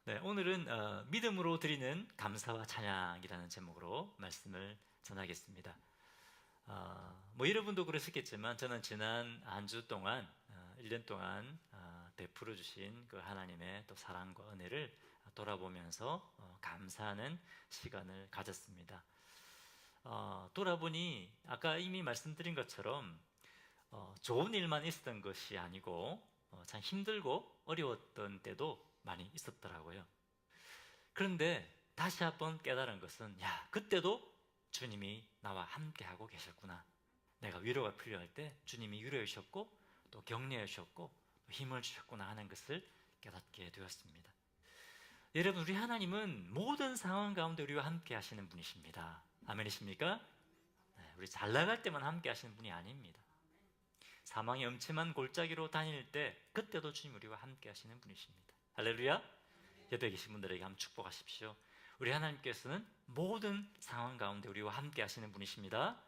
네, 오늘은 믿음으로 드리는 감사와 찬양이라는 제목으로 말씀을 전하겠습니다. 뭐 여러분도 그러셨겠지만 저는 지난 한 주 동안 1년 동안 베풀어 주신 그 하나님의 또 사랑과 은혜를 돌아보면서 감사하는 시간을 가졌습니다. 돌아보니 아까 이미 말씀드린 것처럼 좋은 일만 있었던 것이 아니고 참 힘들고 어려웠던 때도 많이 있었더라고요. 그런데 다시 한번 깨달은 것은, 그때도 주님이 나와 함께 하고 계셨구나. 내가 위로가 필요할 때 주님이 위로해 주셨고 또 격려해 주셨고 또 힘을 주셨구나 하는 것을 깨닫게 되었습니다. 여러분, 우리 하나님은 모든 상황 가운데 우리와 함께 하시는 분이십니다. 아멘이십니까? 네, 우리 잘 나갈 때만 함께 하시는 분이 아닙니다. 사망의 음침한 골짜기로 다닐 때 그때도 주님 우리와 함께 하시는 분이십니다. 할렐루야. 옆에 계신 분들에게 한번 축복하십시오. 우리 하나님께서는 모든 상황 가운데 우리와 함께 하시는 분이십니다.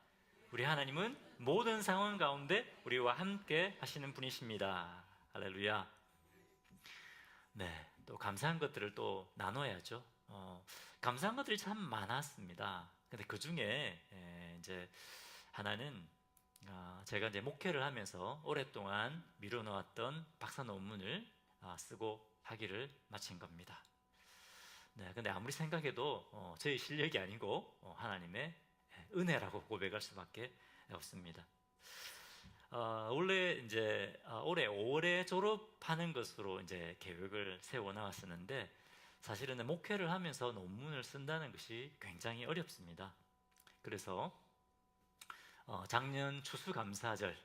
우리 하나님은 모든 상황 가운데 우리와 함께 하시는 분이십니다. 할렐루야. 네, 또 감사한 것들을 또 나눠야죠. 감사한 것들이 참 많았습니다. 근데 그 중에 이제 하나는 제가 이제 목회를 하면서 오랫동안 미뤄놓았던 박사 논문을 쓰고 학위를 마친 겁니다. 네, 근데 아무리 생각해도 저희 실력이 아니고 하나님의 은혜라고 고백할 수밖에 없습니다. 원래 이제 올해 5월에 졸업하는 것으로 이제 계획을 세워 나왔었는데, 사실은 목회를 하면서 논문을 쓴다는 것이 굉장히 어렵습니다. 그래서 작년 추수감사절,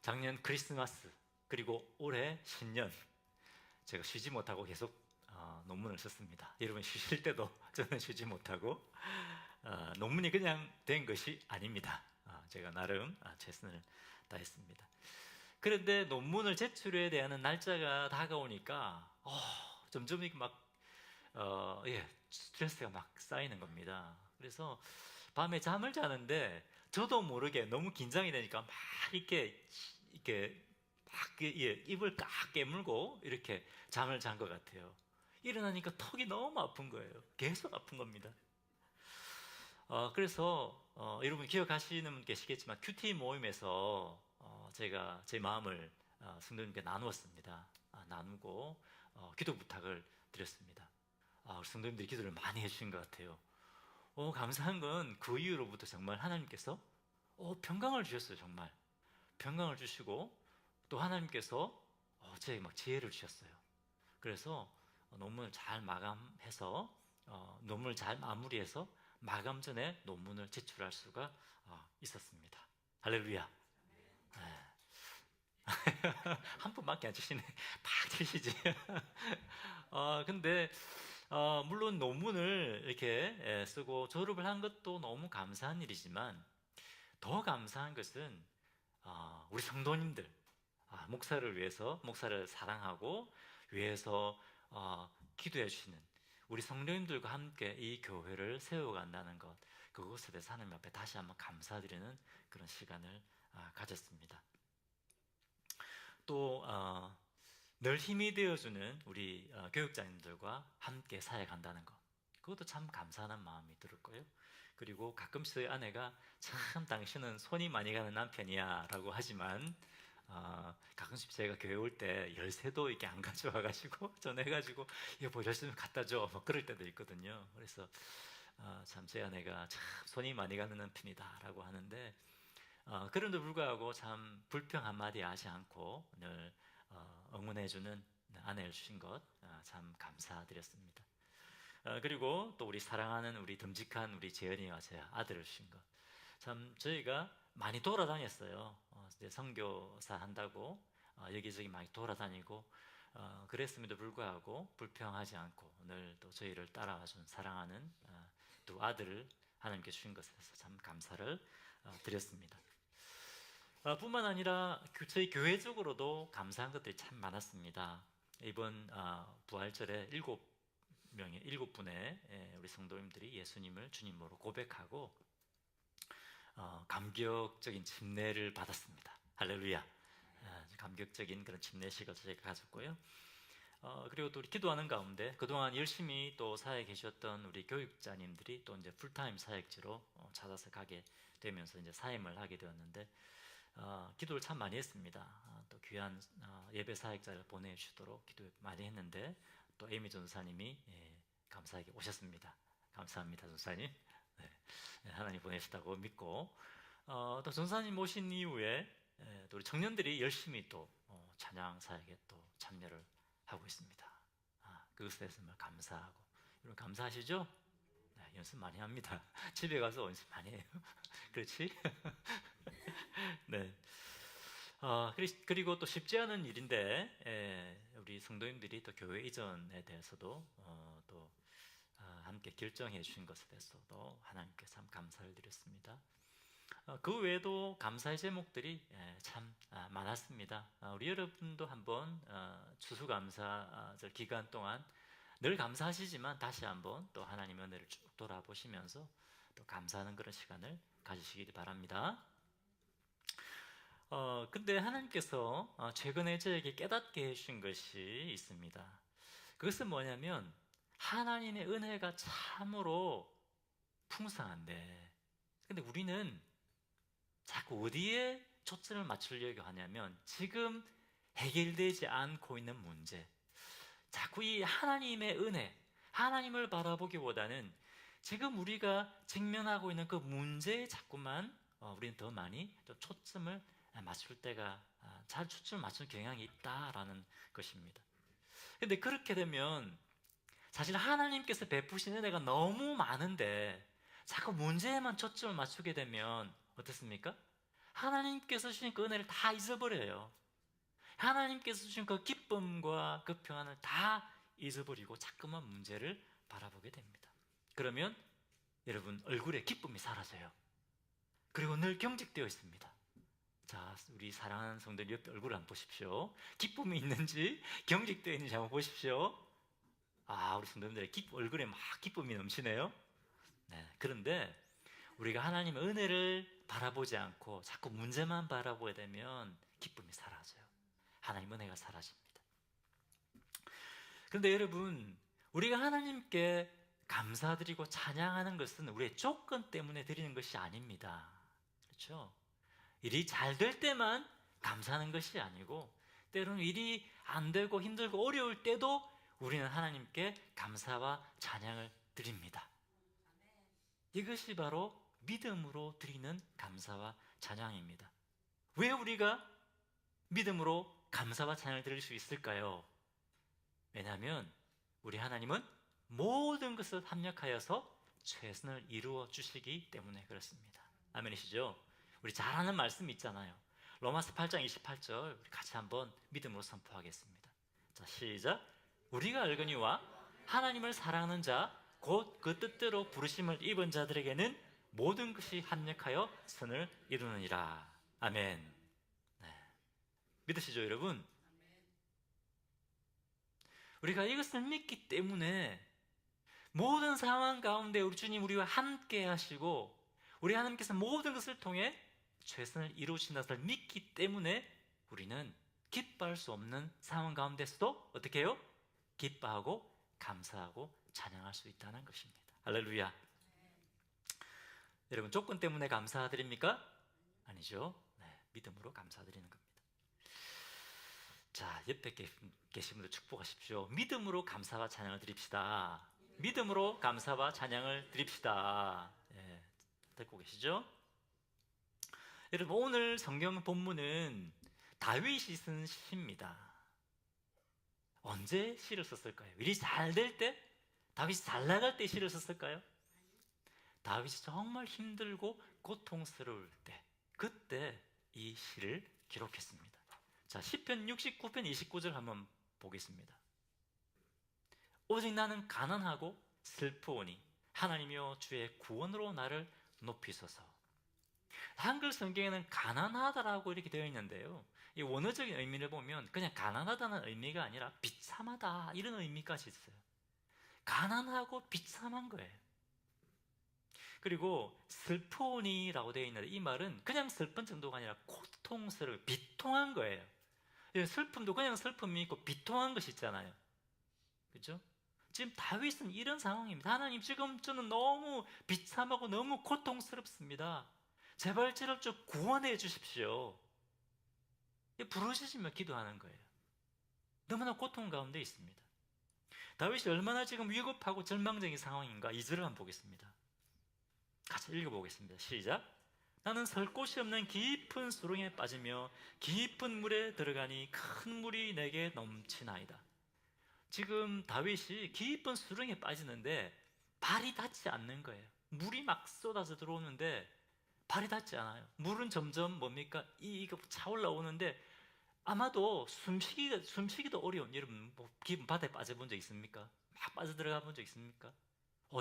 작년 크리스마스, 그리고 올해 신년 제가 쉬지 못하고 계속 논문을 썼습니다. 여러분 쉬실 때도 저는 쉬지 못하고 논문이 그냥 된 것이 아닙니다. 제가 나름 최선을 다했습니다. 그런데 논문을 제출해야 되는 날짜가 다가오니까 점점 이렇게 막 스트레스가 막 쌓이는 겁니다. 그래서 밤에 잠을 자는데 저도 모르게 너무 긴장이 되니까 막 이렇게 막 입을 꽉 깨물고 이렇게 잠을 잔 것 같아요. 일어나니까 턱이 너무 아픈 거예요. 계속 아픈 겁니다. 그래서 여러분 기억하시는 분 계시겠지만 큐티 모임에서 제가 제 마음을 성도님께 나누었습니다. 나누고 기도 부탁을 드렸습니다. 성도님들이 기도를 많이 해주신 것 같아요. 감사한 건 그 이후로부터 정말 하나님께서 평강을 주셨어요. 정말 평강을 주시고 또 하나님께서 제게 막 지혜를 주셨어요. 그래서 논문을 잘 마감해서 논문을 잘 마무리해서 마감 전에 논문을 제출할 수가 있었습니다. 할렐루야. 네. 한 분밖에 안 주시네. 팍 튀시지. 근데 물론 논문을 이렇게 쓰고 졸업을 한 것도 너무 감사한 일이지만 더 감사한 것은 우리 성도님들, 목사를 위해서, 목사를 사랑하고 위해서 기도해 주시는 우리 성도님들과 함께 이 교회를 세워간다는 것, 그것에 대해서 하나님 앞에 다시 한번 감사드리는 그런 시간을 가졌습니다. 또 늘 힘이 되어주는 우리 교육자님들과 함께 사역한다는 것, 그것도 참 감사한 마음이 들을 거예요. 그리고 가끔씩 저희 아내가 참 당신은 손이 많이 가는 남편이야 라고 하지만 가끔씩 제가 교회 올 때 열쇠도 이렇게 안 가져와가지고 전해가지고 여보 열쇠 좀 갖다 줘 뭐 그럴 때도 있거든요. 그래서 참 제 아내가 참 손이 많이 가는 남편이다 라고 하는데 그럼에도 불구하고 참 불평 한마디 하지 않고 늘 응원해주는 아내를 주신 것 참 감사드렸습니다. 그리고 또 우리 사랑하는 우리 듬직한 우리 재현이와 제 아들을 주신 것, 참 저희가 많이 돌아다녔어요. 이제 선교사 한다고 여기저기 많이 돌아다니고 그랬음에도 불구하고 불평하지 않고 늘 또 저희를 따라와준 사랑하는 두 아들을 하나님께 주신 것에 대해서 참 감사를 드렸습니다. 뿐만 아니라 저희 교회적으로도 감사한 것들이 참 많았습니다. 이번 부활절에 7분의 우리 성도님들이 예수님을 주님으로 고백하고 감격적인 침례를 받았습니다. 할렐루야. 감격적인 그런 침례식을 저희가 가졌고요. 그리고 또 우리 기도하는 가운데 그동안 열심히 또 사역에 계셨던 우리 교육자님들이 또 이제 풀타임 사역지로 찾아서 가게 되면서 이제 사임을 하게 되었는데, 기도를 참 많이 했습니다. 또 귀한 예배 사역자를 보내주시도록 기도 많이 했는데, 또 에이미 전사님이 감사하게 오셨습니다. 감사합니다, 전사님. 네, 하나님 보내셨다고 믿고, 또 전사님 오신 이후에 또 우리 청년들이 열심히 또 찬양 사역에 또 참여를 하고 있습니다. 그것에 정말 감사하고, 여러분 감사하시죠? 네, 연습 많이 합니다. 집에 가서 연습 많이 해요. 그렇지? 네. 그리고 또 쉽지 않은 일인데, 우리 성도님들이 또 교회 이전에 대해서도 또 함께 결정해 주신 것에 대해서도 하나님께 참 감사를 드렸습니다. 그 외에도 감사의 제목들이 참 많았습니다. 우리 여러분도 한번 추수감사절 기간 동안 늘 감사하시지만 다시 한번 또 하나님의 은혜를 쭉 돌아보시면서 또 감사하는 그런 시간을 가지시기 바랍니다. 근데 하나님께서 최근에 저에게 깨닫게 해주신 것이 있습니다. 그것은 뭐냐면, 하나님의 은혜가 참으로 풍성한데, 근데 우리는 자꾸 어디에 초점을 맞추려고 하냐면, 지금 해결되지 않고 있는 문제, 자꾸 이 하나님의 은혜, 하나님을 바라보기보다는 지금 우리가 직면하고 있는 그 문제에 자꾸만 우리는 더 많이 좀 초점을 맞출 때가, 잘 초점을 맞추는 경향이 있다라는 것입니다. 근데 그렇게 되면 사실 하나님께서 베푸신 은혜가 너무 많은데 자꾸 문제에만 초점을 맞추게 되면 어떻습니까? 하나님께서 주신 그 은혜를 다 잊어버려요. 하나님께서 주신 그 기쁨과 그 평안을 다 잊어버리고 자꾸만 문제를 바라보게 됩니다. 그러면 여러분 얼굴에 기쁨이 사라져요. 그리고 늘 경직되어 있습니다. 자, 우리 사랑하는 성도님 옆에 얼굴을 한번 보십시오. 기쁨이 있는지 경직되어 있는지 한번 보십시오. 우리 성도님들의 얼굴에 막 기쁨이 넘치네요. 네, 그런데 우리가 하나님의 은혜를 바라보지 않고 자꾸 문제만 바라보게 되면 기쁨이 사라져요. 하나님 은혜가 사라집니다. 그런데 여러분, 우리가 하나님께 감사드리고 찬양하는 것은 우리의 조건 때문에 드리는 것이 아닙니다. 그렇죠? 일이 잘 될 때만 감사하는 것이 아니고, 때로는 일이 안 되고 힘들고 어려울 때도 우리는 하나님께 감사와 찬양을 드립니다. 이것이 바로 믿음으로 드리는 감사와 찬양입니다. 왜 우리가 믿음으로 감사와 찬양을 드릴 수 있을까요? 왜냐하면 우리 하나님은 모든 것을 합력하여서 최선을 이루어 주시기 때문에 그렇습니다. 아멘이시죠? 우리 잘 아는 말씀 있잖아요. 로마서 8장 28절 우리 같이 한번 믿음으로 선포하겠습니다. 자, 시작. 우리가 알거니와 하나님을 사랑하는 자 곧 그 뜻대로 부르심을 입은 자들에게는 모든 것이 합력하여 선을 이루느니라. 아멘. 네. 믿으시죠, 여러분? 우리가 이것을 믿기 때문에 모든 상황 가운데 우리 주님 우리와 함께 하시고, 우리 하나님께서 모든 것을 통해 최선을 이루신다는 것을 믿기 때문에 우리는 기뻐할 수 없는 상황 가운데서도 어떻게 해요? 기뻐하고 감사하고 찬양할 수 있다는 것입니다. 할렐루야. 여러분, 조건 때문에 감사드립니까? 아니죠. 네, 믿음으로 감사드리는 겁니다. 자, 옆에 계신 분들 축복하십시오. 믿음으로 감사와 찬양을 드립시다. 믿음으로 감사와 찬양을 드립시다. 듣고 계시죠? 여러분, 오늘 성경 본문은 다윗이 쓴 시입니다. 언제 시를 썼을까요? 일이 잘 될 때? 다윗이 잘 나갈 때 시를 썼을까요? 다윗이 정말 힘들고 고통스러울 때, 그때 이 시를 기록했습니다. 자, 시편 69편 29절 한번 보겠습니다. 오직 나는 가난하고 슬프오니 하나님이여 주의 구원으로 나를 높이소서. 한글 성경에는 가난하다라고 이렇게 되어 있는데요, 이 원어적인 의미를 보면 그냥 가난하다는 의미가 아니라 비참하다 이런 의미까지 있어요. 가난하고 비참한 거예요. 그리고 슬프오니라고 되어 있는데 이 말은 그냥 슬픈 정도가 아니라 고통스러워 비통한 거예요. 슬픔도 그냥 슬픔이 있고 비통한 것이 있잖아요. 그죠? 지금 다윗은 이런 상황입니다. 하나님, 지금 저는 너무 비참하고 너무 고통스럽습니다. 제발 저를 좀 구원해 주십시오. 부르짖으며 기도하는 거예요. 너무나 고통 가운데 있습니다. 다윗이 얼마나 지금 위급하고 절망적인 상황인가 2절을 한번 보겠습니다. 같이 읽어보겠습니다. 시작. 나는 설 곳이 없는 깊은 수렁에 빠지며 깊은 물에 들어가니 큰 물이 내게 넘치나이다. 지금 다윗이 깊은 수렁에 빠지는데 발이 닿지 않는 거예요. 물이 막 쏟아져 들어오는데 발이 닿지 않아요. 물은 점점 뭡니까? 이거 차올라오는데 아마도 숨쉬기도 어려운, 여러분 뭐 깊은 바다에 빠져본 적 있습니까? 막 빠져들어가 본 적 있습니까?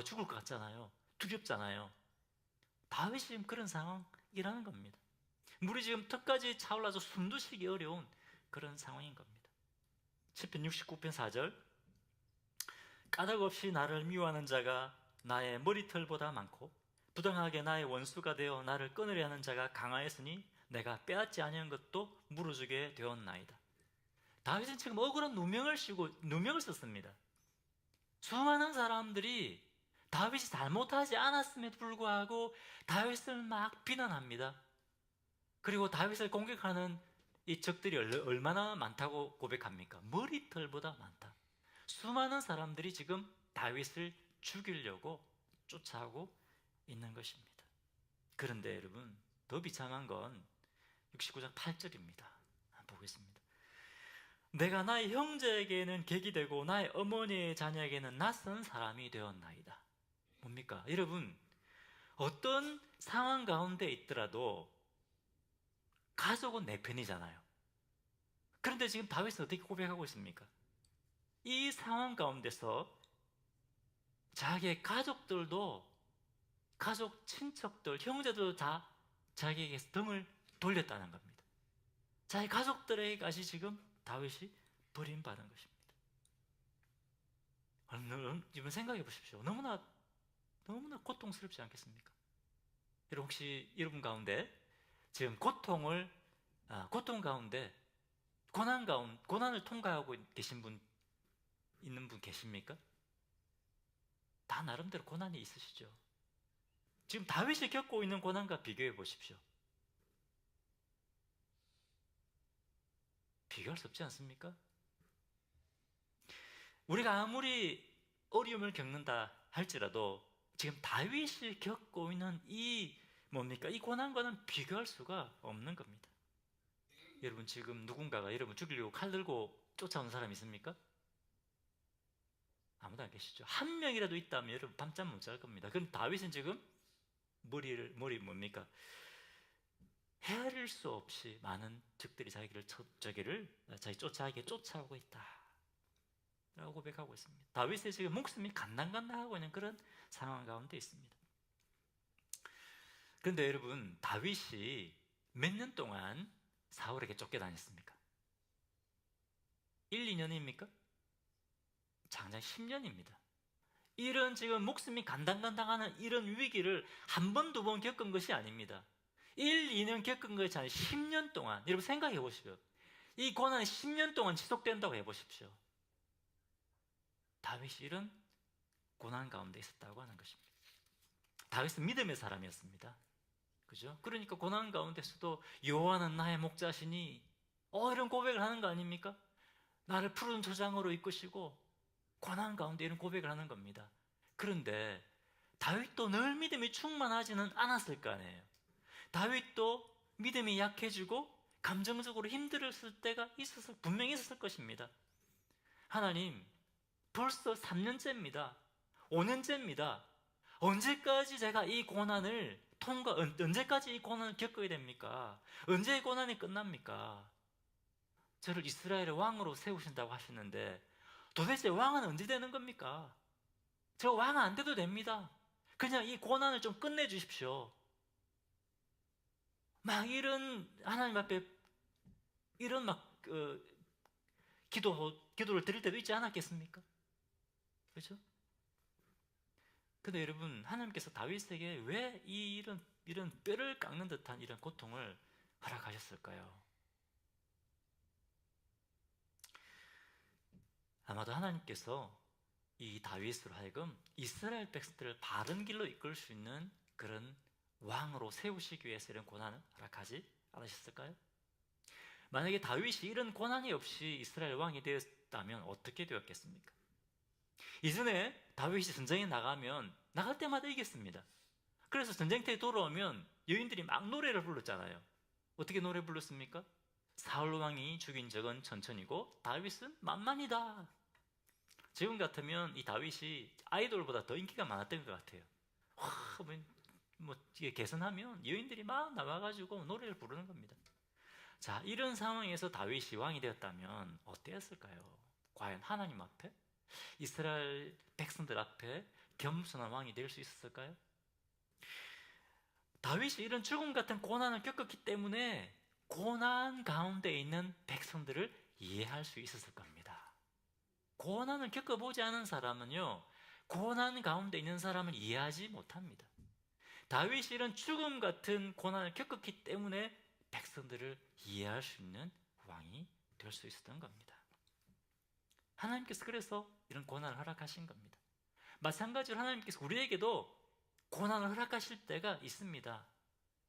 죽을 것 같잖아요. 두렵잖아요. 다윗이 지금 그런 상황이라는 겁니다. 물이 지금 턱까지 차올라서 숨도 쉬기 어려운 그런 상황인 겁니다. 시편 69편 4절. 까닭 없이 나를 미워하는 자가 나의 머리털보다 많고 부당하게 나의 원수가 되어 나를 끊으려 하는 자가 강하였으니 내가 빼앗지 아니한 것도 물어주게 되었나이다. 다윗은 지금 억울한 누명을 썼습니다. 수많은 사람들이 다윗이 잘못하지 않았음에도 불구하고 다윗을 막 비난합니다. 그리고 다윗을 공격하는 이 적들이 얼마나 많다고 고백합니까? 머리털보다 많다. 수많은 사람들이 지금 다윗을 죽이려고 쫓아오고 있는 것입니다. 그런데 여러분, 더 비참한 건 69장 8절입니다. 보겠습니다. 내가 나의 형제에게는 객이 되고 나의 어머니의 자녀에게는 낯선 사람이 되었나이다. 뭡니까? 여러분, 어떤 상황 가운데 있더라도 가족은 내 편이잖아요. 그런데 지금 다윗은 어떻게 고백하고 있습니까? 이 상황 가운데서 자기의 가족들도, 가족, 친척들, 형제도 다 자기에게서 등을 돌렸다는 겁니다. 자기 가족들에게까지 지금 다윗이 버림받은 것입니다. 여러분 생각해 보십시오. 너무나 고통스럽지 않겠습니까? 여러분 혹시 여러분 가운데 지금 고통 가운데 고난을 통과하고 계신 분 있는 분 계십니까? 다 나름대로 고난이 있으시죠. 지금 다윗이 겪고 있는 고난과 비교해 보십시오. 비교할 수 없지 않습니까? 우리가 아무리 어려움을 겪는다 할지라도 지금 다윗이 겪고 있는 이 고난과는 비교할 수가 없는 겁니다. 여러분 지금 누군가가 여러분 죽이려고 칼 들고 쫓아오는 사람 있습니까? 아무도 안 계시죠. 한 명이라도 있다면 여러분 밤잠 못 잘 겁니다. 그럼 다윗은 지금 헤아릴 수 없이 많은 적들이 자기 쫓아오게 쫓아오고 있다 라고 고백하고 있습니다. 다윗의 지금 목숨이 간당간당하고 있는 그런 상황 가운데 있습니다. 그런데 여러분, 다윗이 몇 년 동안 사울에게 쫓겨다녔습니까? 1, 2년입니까? 장장 10년입니다. 이런 지금 목숨이 간당간당하는 이런 위기를 한 번, 두 번 겪은 것이 아닙니다. 1, 2년 겪은 것이 아니라 10년 동안, 여러분 생각해 보십시오. 이 고난이 10년 동안 지속된다고 해보십시오. 다윗이 이런 고난 가운데 있었다고 하는 것입니다. 다윗은 믿음의 사람이었습니다. 그죠? 그러니까 고난 가운데서도 여호와는 나의 목자시니 이런 고백을 하는 거 아닙니까? 나를 푸른 초장으로 이끄시고 고난 가운데 이런 고백을 하는 겁니다. 그런데 다윗도 늘 믿음이 충만하지는 않았을 거 아니에요. 다윗도 믿음이 약해지고 감정적으로 힘들었을 때가 분명히 있었을 것입니다. 하나님, 벌써 3년째입니다. 5년째입니다. 언제까지 제가 이 고난을 언제까지 이 고난을 겪어야 됩니까? 언제 이 고난이 끝납니까? 저를 이스라엘의 왕으로 세우신다고 하시는데 도대체 왕은 언제 되는 겁니까? 저 왕 안 돼도 됩니다. 그냥 이 고난을 좀 끝내주십시오. 막 이런 하나님 앞에 이런 기도를 드릴 때도 있지 않았겠습니까? 그렇죠? 근데 여러분, 하나님께서 다윗에게 왜 이런 뼈를 깎는 듯한 이런 고통을 허락하셨을까요? 아마도 하나님께서 이 다윗으로 하여금 이스라엘 백성들을 바른 길로 이끌 수 있는 그런 왕으로 세우시기 위해서 이런 고난을 허락하지 않으셨을까요? 만약에 다윗이 이런 고난이 없이 이스라엘 왕이 되었다면 어떻게 되었겠습니까? 이전에 다윗이 전쟁에 나가면 나갈 때마다 이겼습니다. 그래서 전쟁터에 돌아오면 여인들이 막 노래를 불렀잖아요. 어떻게 노래 불렀습니까? 사울 왕이 죽인 적은 천천히고 다윗은 만만이다. 지금 같으면 이 다윗이 아이돌보다 더 인기가 많았던 것 같아요. 와, 뭐 개선하면 여인들이 막 나와가지고 노래를 부르는 겁니다. 자, 이런 상황에서 다윗이 왕이 되었다면 어땠을까요? 과연 하나님 앞에, 이스라엘 백성들 앞에 겸손한 왕이 될 수 있었을까요? 다윗이 이런 죽음 같은 고난을 겪었기 때문에 고난 가운데 있는 백성들을 이해할 수 있었을 겁니다. 고난을 겪어보지 않은 사람은요, 고난 가운데 있는 사람을 이해하지 못합니다. 다윗이 이런 죽음 같은 고난을 겪었기 때문에 백성들을 이해할 수 있는 왕이 될 수 있었던 겁니다. 하나님께서 그래서 이런 고난을 허락하신 겁니다. 마찬가지로 하나님께서 우리에게도 고난을 허락하실 때가 있습니다.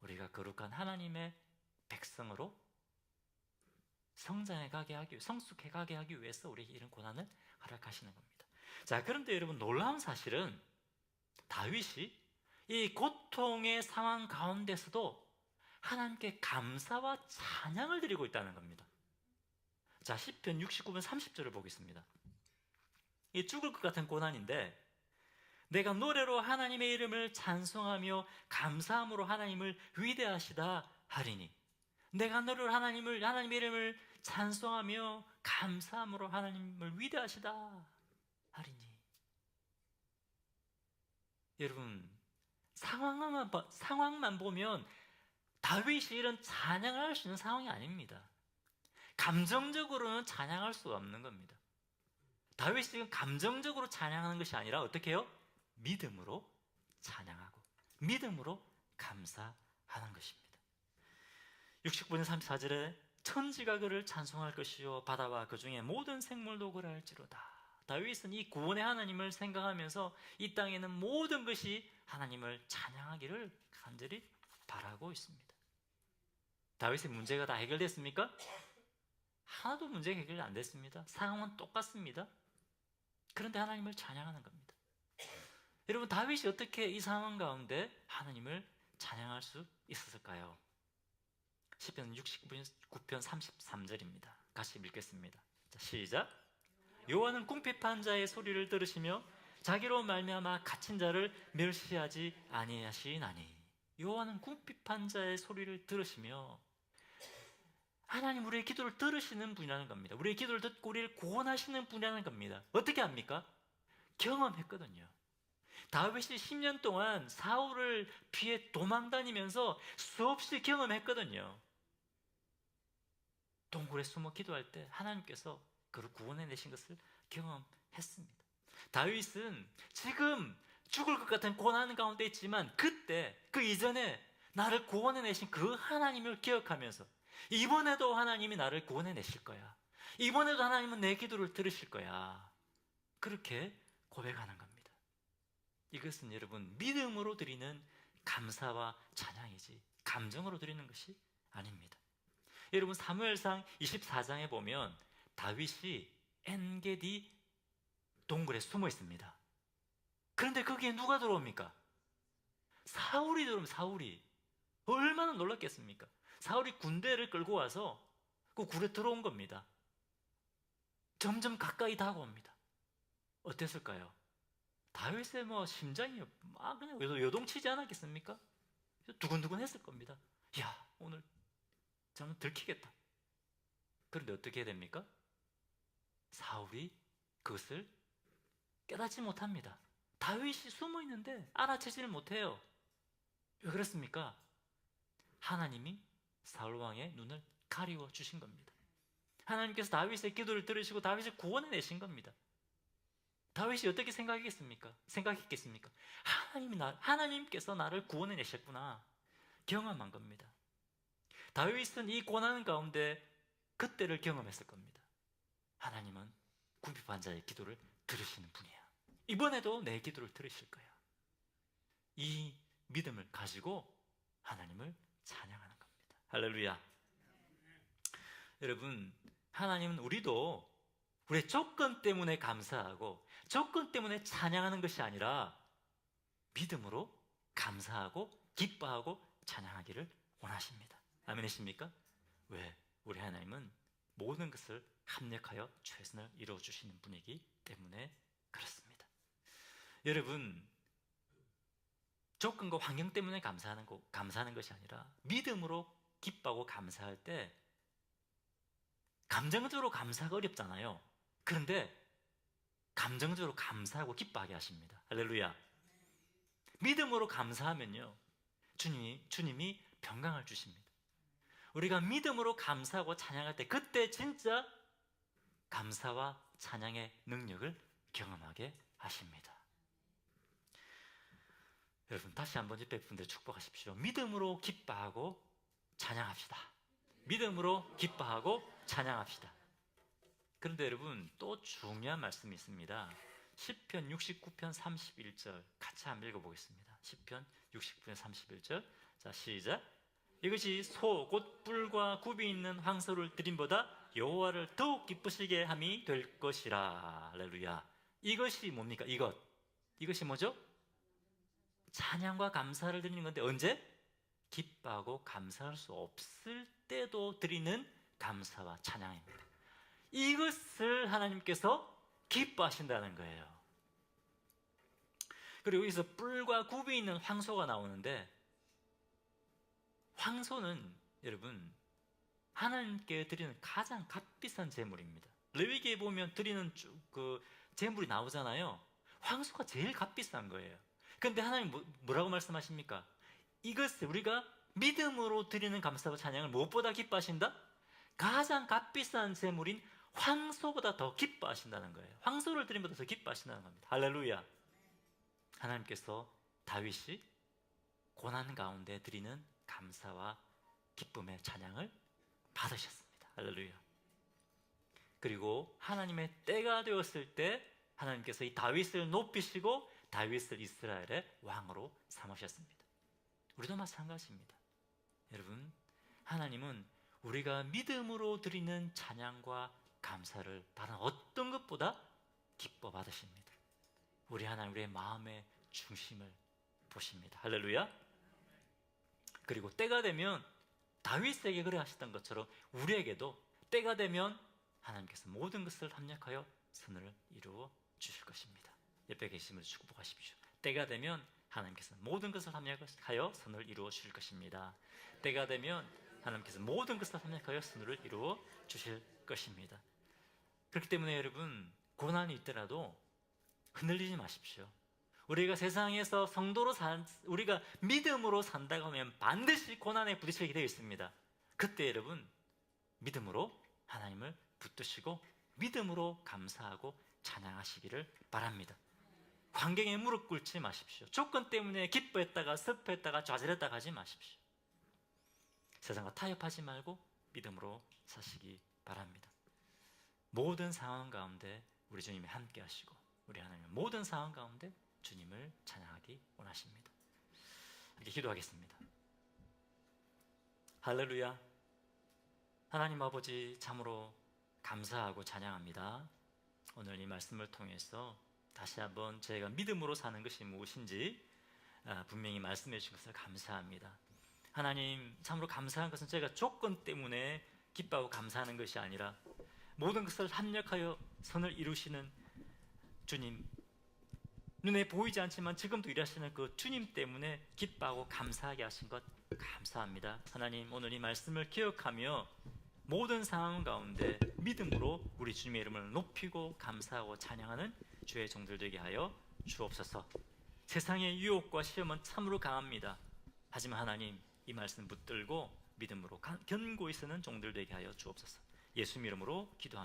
우리가 거룩한 하나님의 백성으로 성장해 가게 하기, 성숙해 가게 하기 위해서 우리에게 이런 고난을 허락하시는 겁니다. 자, 그런데 여러분, 놀라운 사실은 다윗이 이 고통의 상황 가운데서도 하나님께 감사와 찬양을 드리고 있다는 겁니다. 자, 시편 69편 30절을 보겠습니다. 이 죽을 것 같은 고난인데, 내가 노래로 하나님의 이름을 찬송하며 감사함으로 하나님을 위대하시다 하리니, 내가 노래로 하나님의 이름을 찬송하며 감사함으로 하나님을 위대하시다 하리니. 여러분, 상황만 보면 다윗이 이런 찬양을 할 수 있는 상황이 아닙니다. 감정적으로는 찬양할 수가 없는 겁니다. 다윗이 지금 감정적으로 찬양하는 것이 아니라 어떻게 해요? 믿음으로 찬양하고 믿음으로 감사하는 것입니다. 69편 34절에 천지가 그를 찬송할 것이요 바다와 그 중에 모든 생물도 그를 할지로다. 다윗은 이 구원의 하나님을 생각하면서 이 땅에는 모든 것이 하나님을 찬양하기를 간절히 바라고 있습니다. 다윗의 문제가 다 해결됐습니까? 하나도 문제가 해결 안 됐습니다. 상황은 똑같습니다. 그런데 하나님을 찬양하는 겁니다. 여러분, 다윗이 어떻게 이 상황 가운데 하나님을 찬양할 수 있었을까요? 시편 69편 33절입니다. 같이 읽겠습니다. 자, 시작. 여호와는 궁핍한 자의 소리를 들으시며 자기로 말미암아 갇힌 자를 멸시하지 아니하시나니. 여호와는 궁핍한 자의 소리를 들으시며, 하나님 우리의 기도를 들으시는 분이라는 겁니다. 우리의 기도를 듣고 우리를 구원하시는 분이라는 겁니다. 어떻게 합니까? 경험했거든요. 다윗이 10년 동안 사울을 피해 도망다니면서 수없이 경험했거든요. 동굴에 숨어 기도할 때 하나님께서 그를 구원해내신 것을 경험했습니다. 다윗은 지금 죽을 것 같은 고난 가운데 있지만 그때, 그 이전에 나를 구원해내신 그 하나님을 기억하면서 이번에도 하나님이 나를 구원해내실 거야, 이번에도 하나님은 내 기도를 들으실 거야, 그렇게 고백하는 겁니다. 이것은 여러분, 믿음으로 드리는 감사와 찬양이지 감정으로 드리는 것이 아닙니다. 여러분, 사무엘상 24장에 보면 다윗이 엔게디 동굴에 숨어 있습니다. 그런데 거기에 누가 들어옵니까? 사울이 들어오면, 사울이 얼마나 놀랐겠습니까? 사울이 군대를 끌고 와서 그 굴에 들어온 겁니다. 점점 가까이 다가옵니다. 어땠을까요? 다윗의 심장이 막 그냥 요동치지 않았겠습니까? 두근두근 했을 겁니다. 야, 오늘 저는 들키겠다. 그런데 어떻게 해야 됩니까? 사울이 그것을 깨닫지 못합니다. 다윗이 숨어 있는데 알아채지를 못해요. 왜 그렇습니까? 하나님이 사울 왕의 눈을 가리워 주신 겁니다. 하나님께서 다윗의 기도를 들으시고 다윗을 구원해 내신 겁니다. 다윗이 어떻게 생각했겠습니까? 하나님께서 나를 구원해 내셨구나, 경험한 겁니다. 다윗은 이 고난 가운데 그때를 경험했을 겁니다. 하나님은 궁핍한 자의 기도를 들으시는 분이야. 이번에도 내 기도를 들으실 거야. 이 믿음을 가지고 하나님을 찬양하는 겁니다. 할렐루야. 여러분, 하나님은 우리도 우리의 조건 때문에 감사하고 조건 때문에 찬양하는 것이 아니라 믿음으로 감사하고 기뻐하고 찬양하기를 원하십니다. 아멘이십니까? 왜? 우리 하나님은 모든 것을 합력하여 최선을 이루어주시는 분이기 때문에 그렇습니다. 여러분, 조건과 환경 때문에 감사하는 것이 아니라 믿음으로 기뻐하고 감사할 때 감정적으로 감사가 어렵잖아요. 그런데 감정적으로 감사하고 기뻐하게 하십니다. 할렐루야. 믿음으로 감사하면요, 주님이 평강을 주십니다. 우리가 믿음으로 감사하고 찬양할 때 그때 진짜 감사와 찬양의 능력을 경험하게 하십니다. 여러분, 다시 한번 옆에 분들 축복하십시오. 믿음으로 기뻐하고 찬양합시다. 믿음으로 기뻐하고 찬양합시다. 그런데 여러분, 또 중요한 말씀이 있습니다. 시편 69편 31절 같이 한번 읽어보겠습니다. 시편 69편 31절. 자, 시작. 이것이 소 곧 뿔과 굽이 있는 황소를 드림보다 여호와를 더욱 기쁘시게 함이 될 것이라. 할렐루야. 이것이 뭡니까? 이것이 뭐죠? 찬양과 감사를 드리는 건데, 언제? 기뻐하고 감사할 수 없을 때도 드리는 감사와 찬양입니다. 이것을 하나님께서 기뻐하신다는 거예요. 그리고 여기서 뿔과 굽이 있는 황소가 나오는데, 황소는 여러분 하나님께 드리는 가장 값비싼 제물입니다. 레위기에 보면 드리는 그 제물이 나오잖아요. 황소가 제일 값비싼 거예요. 그런데 하나님 뭐라고 말씀하십니까? 이것을 우리가 믿음으로 드리는 감사와 찬양을 무엇보다 기뻐하신다? 가장 값비싼 제물인 황소보다 더 기뻐하신다는 거예요. 황소를 드림보다 더 기뻐하신다는 겁니다. 할렐루야. 하나님께서 다윗이 고난 가운데 드리는 감사와 기쁨의 찬양을 받으셨습니다. 할렐루야. 그리고 하나님의 때가 되었을 때 하나님께서 이 다윗을 높이시고 다윗을 이스라엘의 왕으로 삼으셨습니다. 우리도 마찬가지입니다. 여러분, 하나님은 우리가 믿음으로 드리는 찬양과 감사를 다른 어떤 것보다 기뻐 받으십니다. 우리 하나님, 우리의 마음의 중심을 보십니다. 할렐루야. 그리고 때가 되면 다윗에게 그래 하셨던 것처럼 우리에게도 때가 되면 하나님께서 모든 것을 합력하여 선을 이루어 주실 것입니다. 옆에 계시면 축복하십시오. 때가 되면 하나님께서 모든 것을 합력하여 선을 이루어 주실 것입니다. 때가 되면 하나님께서 모든 것을 합력하여 선을 이루어 주실 것입니다. 그렇기 때문에 여러분, 고난이 있더라도 흔들리지 마십시오. 우리가 세상에서 우리가 믿음으로 산다고 하면 반드시 고난에 부딪히게 되어 있습니다. 그때 여러분, 믿음으로 하나님을 붙드시고 믿음으로 감사하고 찬양하시기를 바랍니다. 환경에 무릎 꿇지 마십시오. 조건 때문에 기뻐했다가 슬퍼했다가 좌절했다가 하지 마십시오. 세상과 타협하지 말고 믿음으로 사시기 바랍니다. 모든 상황 가운데 우리 주님이 함께 하시고 우리 하나님은 모든 상황 가운데 주님을 찬양하기 원하십니다. 이렇게 기도하겠습니다. 할렐루야. 하나님 아버지, 참으로 감사하고 찬양합니다. 오늘 이 말씀을 통해서 다시 한번 저희가 믿음으로 사는 것이 무엇인지 분명히 말씀해 주신 것을 감사합니다. 하나님, 참으로 감사한 것은 저희가 조건 때문에 기뻐하고 감사하는 것이 아니라 모든 것을 합력하여 선을 이루시는 주님, 눈에 보이지 않지만 지금도 일하시는 그 주님 때문에 기뻐하고 감사하게 하신 것 감사합니다. 하나님, 오늘 이 말씀을 기억하며 모든 상황 가운데 믿음으로 우리 주님의 이름을 높이고 감사하고 찬양하는 주의 종들 되게 하여 주옵소서. 세상의 유혹과 시험은 참으로 강합니다. 하지만 하나님, 이 말씀 붙들고 믿음으로 견고히 서는 종들 되게 하여 주옵소서. 예수 이름으로 기도합니다.